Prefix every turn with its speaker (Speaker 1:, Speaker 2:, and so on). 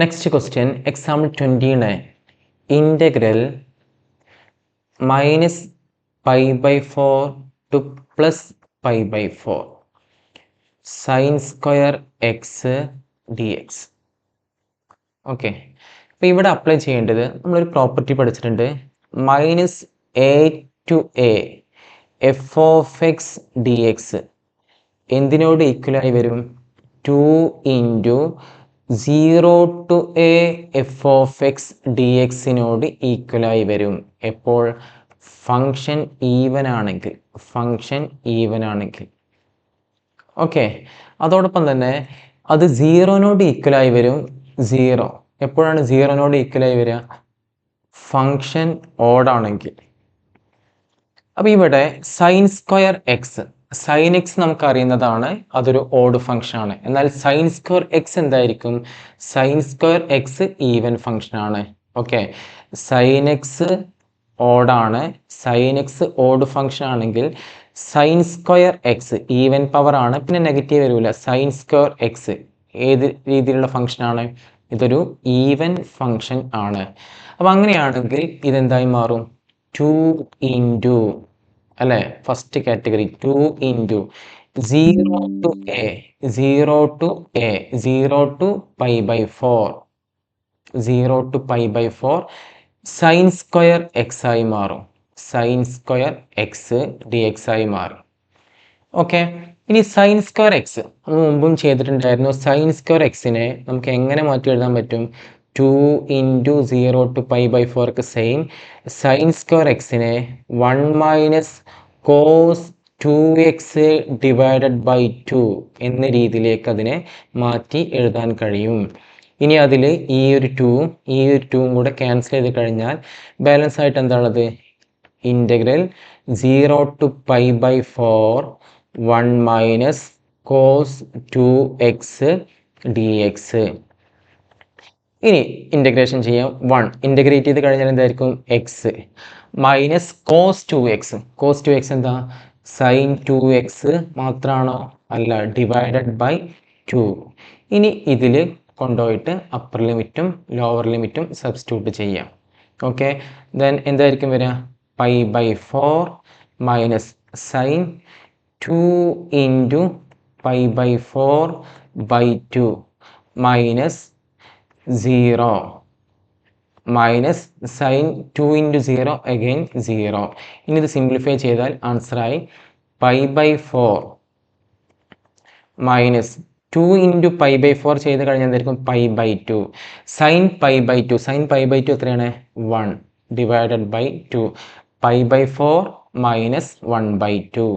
Speaker 1: Next question, example 29. Integral minus pi by 4 to plus pi by 4 sin square x dx. Okay, അപ്പോൾ ഇവിടെ apply ചെയ്യേണ്ടത് നമ്മളൊരു property പഠിച്ചിട്ടുണ്ട്. Minus A to A F of X D X എന്തിനോട് ഈക്വലായി വരും? 2 into 0 to A F of X D എക്സിനോട് ഈക്വലായി വരും. എപ്പോൾ? ഫങ്ഷൻ ഈവൻ ആണെങ്കിൽ. ഓക്കെ, അതോടൊപ്പം തന്നെ അത് 0നോട് ഈക്വലായി വരും. 0 എപ്പോഴാണ് 0നോട് ഈക്വലായി വരിക? ഫങ്ഷൻ ഓഡാണെങ്കിൽ. അപ്പോൾ ഇവിടെ sine square X, sine X നമുക്കറിയുന്നതാണ്, അതൊരു ഓഡ് ഫംഗ്ഷൻ ആണ്. എന്നാൽ സൈൻ സ്ക്വയർ എക്സ് എന്തായിരിക്കും? Sine square X even function ആണ്. ഓക്കെ, സൈൻ എക്സ് ഓഡാണ്. സൈൻ എക്സ് ഓഡ് ഫംഗ്ഷൻ ആണെങ്കിൽ sine square X even power ആണ്, പിന്നെ നെഗറ്റീവ് വരില്ല. സൈൻ സ്ക്വയർ എക്സ് ഏത് രീതിയിലുള്ള ഫംഗ്ഷൻ ആണ്? ഇതൊരു ഈവൻ ഫംഗ്ഷൻ ആണ്. അപ്പോൾ അങ്ങനെയാണെങ്കിൽ ഇതെന്തായി മാറും? 2 ഇൻറ്റു അല്ലേ, first category 2 into 0 to a 0 to pi by 4 sine square x ആയി മാറും. Sine square x D x ആയി മാറും. ഓക്കെ, ഇനി സൈൻ സ്ക്വയർ എക്സ് നമ്മൾ മുമ്പും ചെയ്തിട്ടുണ്ടായിരുന്നു. സൈൻ സ്ക്വയർ എക്സിനെ നമുക്ക് എങ്ങനെ മാറ്റി എഴുതാൻ പറ്റും? 2 ഇൻറ്റു 0 ടു പൈ ബൈ 4ക്ക് സെയിം. സൈൻ സ്ക്വയർ എക്സിനെ 1 minus cos 2x divided by 2 എന്ന രീതിയിലേക്ക് അതിനെ മാറ്റി എഴുതാൻ കഴിയും. ഇനി അതിൽ ഈ ഒരു 2ഉം കൂടെ ക്യാൻസൽ ചെയ്ത് കഴിഞ്ഞാൽ ബാലൻസ് ആയിട്ട് എന്താണുള്ളത്? Integral 0 to pi by 4 1 minus cos 2x dx. ഇനി ഇൻ്റഗ്രേഷൻ ചെയ്യാം. 1 ഇൻ്റഗ്രേറ്റ് ചെയ്ത് കഴിഞ്ഞാൽ എന്തായിരിക്കും? എക്സ് മൈനസ് കോസ് 2x എന്താ? സൈൻ 2x മാത്രമാണോ? അല്ല, ഡിവൈഡഡ് ബൈ 2. ഇനി ഇതിൽ കൊണ്ടുപോയിട്ട് അപ്പർ ലിമിറ്റും ലോവർ ലിമിറ്റും സബ്സ്റ്റിറ്റ്യൂട്ട് ചെയ്യാം. ഓക്കെ, ദെൻ എന്തായിരിക്കും വരിക? Pi by 4 minus sine 2 into pi by 4 by 2 minus 0 minus sine 2 into 0 again 0. ഇനി ഇത് സിംപ്ലിഫൈ ചെയ്താൽ ആൻസറായി pi by 4 minus 2 into pi by 4 ചെയ്ത് കഴിഞ്ഞാൽ എന്തായിരിക്കും? Pi by 2 sine pi by 2 എത്രയാണ്? 1 divided by 2 pi by 4 minus 1 by 2.